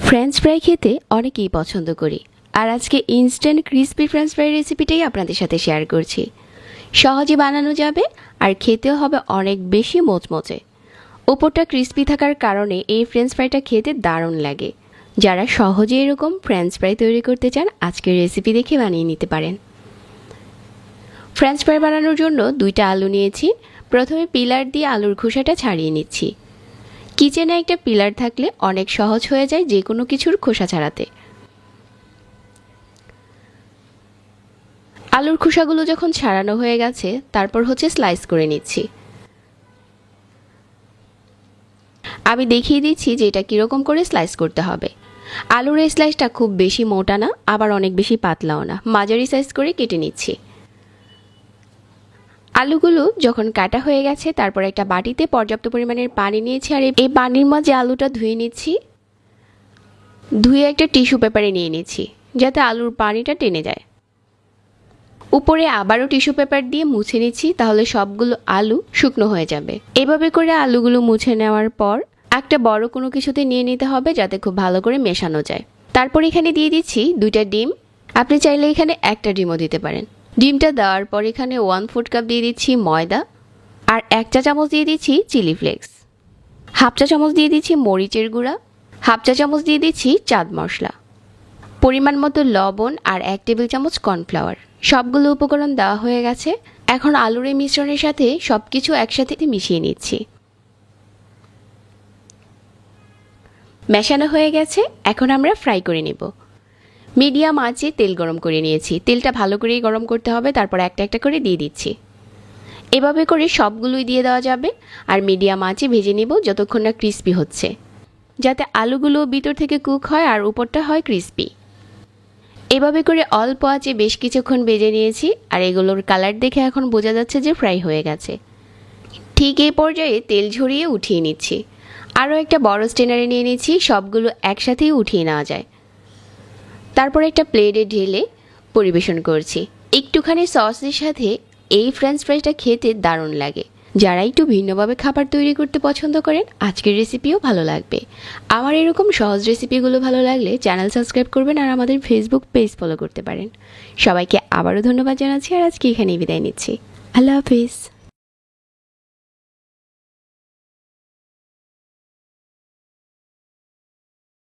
French fry খেতে অনেকেই পছন্দ করি, আর আজকে ইনস্ট্যান্ট ক্রিস্পি ফ্রেঞ্চ ফ্রাই রেসিপিটাই আপনাদের সাথে শেয়ার করছি। সহজে বানানো যাবে আর খেতেও হবে অনেক বেশি মোচমোচে। ওপরটা ক্রিস্পি থাকার কারণে এই ফ্রেঞ্চ ফ্রাইটা খেতে দারুণ লাগে। যারা সহজে এরকম ফ্রেঞ্চ ফ্রাই তৈরি করতে চান, আজকের রেসিপি দেখে বানিয়ে নিতে পারেন। ফ্রেঞ্চ ফ্রাই বানানোর জন্য 2টা আলু নিয়েছি। প্রথমে পিলার দিয়ে আলুর খোসাটা ছাড়িয়ে নিচ্ছি। কিচেনে একটা পিলার থাকলে অনেক সহজ হয়ে যায় যে কোনো কিছুর খোসা ছাড়াতে। আলুর খোসাগুলো যখন ছাড়ানো হয়ে গেছে, তারপর স্লাইস করে নিচ্ছি। আমি দেখিয়ে দিচ্ছি যে এটা কীরকম করে স্লাইস করতে হবে। আলুর এই স্লাইসটা খুব বেশি মোটা না, আবার অনেক বেশি পাতলাও না, মাঝারি সাইজ করে কেটে নিচ্ছি। আলুগুলো যখন কাটা হয়ে গেছে, তারপর একটা বাটিতে পর্যাপ্ত পরিমাণের পানি নিয়েছি, আর এই পানির মাঝে আলুটা ধুয়ে নিচ্ছি। ধুয়ে একটা টিস্যু পেপারে নিয়ে নিচ্ছি, যাতে আলুর পানিটা টেনে যায়। উপরে আবারও টিস্যু পেপার দিয়ে মুছে নিচ্ছি, তাহলে সবগুলো আলু শুকনো হয়ে যাবে। এভাবে করে আলুগুলো মুছে নেওয়ার পর একটা বড় কোনো কিছুতে নিয়ে নিতে হবে, যাতে খুব ভালো করে মেশানো যায়। তারপর এখানে দিয়ে দিচ্ছি 2টা ডিম। আপনি চাইলে এখানে একটা ডিমও দিতে পারেন। ডিমটা দেওয়ার পর এখানে 1/4 কাপ দিয়ে দিচ্ছি ময়দা, আর 1 চা চামচ দিয়ে দিচ্ছি চিলি ফ্লেক্স, 1/2 চা চামচ দিয়ে দিচ্ছি মরিচের গুঁড়া, 1/2 চা চামচ দিয়ে দিচ্ছি চাঁদ মশলা, পরিমাণ মতো লবণ, আর 1 টেবিল চামচ কর্নফ্লাওয়ার। সবগুলো উপকরণ দেওয়া হয়ে গেছে। এখন আলুর এই মিশ্রণের সাথে সব কিছু একসাথে মিশিয়ে নিচ্ছি। মেশানো হয়ে গেছে, এখন আমরা ফ্রাই করে নেব। মিডিয়াম আঁচে তেল গরম করে নিয়েছি। তেলটা ভালো করেই গরম করতে হবে, তারপর একটা একটা করে দিয়ে দিচ্ছি। এভাবে করে সবগুলোই দিয়ে দেওয়া যাবে, আর মিডিয়াম আঁচে ভেজে নেব যতক্ষণ না ক্রিস্পি হচ্ছে, যাতে আলুগুলো ভিতর থেকে কুক হয় আর উপরটা হয় ক্রিস্পি। এভাবে করে অল্প আঁচে বেশ কিছুক্ষণ ভেজে নিয়েছি, আর এগুলোর কালার দেখে এখন বোঝা যাচ্ছে যে ফ্রাই হয়ে গেছে। ঠিক এই পর্যায়ে তেল ঝরিয়ে উঠিয়ে নিচ্ছি। আরও একটা বড় স্ট্রেনারে নিয়ে নিচ্ছি, সবগুলো একসাথেই উঠিয়ে নেওয়া যায়। তারপর একটা প্লেটে ঢেলে পরিবেশন করছি। একটুখানি সসের সাথে এই ফ্রেঞ্চ ফ্রাইটা খেতে দারুণ লাগে। যারা একটু ভিন্নভাবে খাবার তৈরি করতে পছন্দ করেন, আজকের রেসিপিও ভালো লাগবে। আমার এরকম সহজ রেসিপিগুলো ভালো লাগলে চ্যানেল সাবস্ক্রাইব করবেন, আর আমাদের ফেসবুক পেজ ফলো করতে পারেন। সবাইকে আবারও ধন্যবাদ জানাচ্ছি, আর আজকে এখানেই বিদায় নিচ্ছি। আল্লাহ হাফিজ।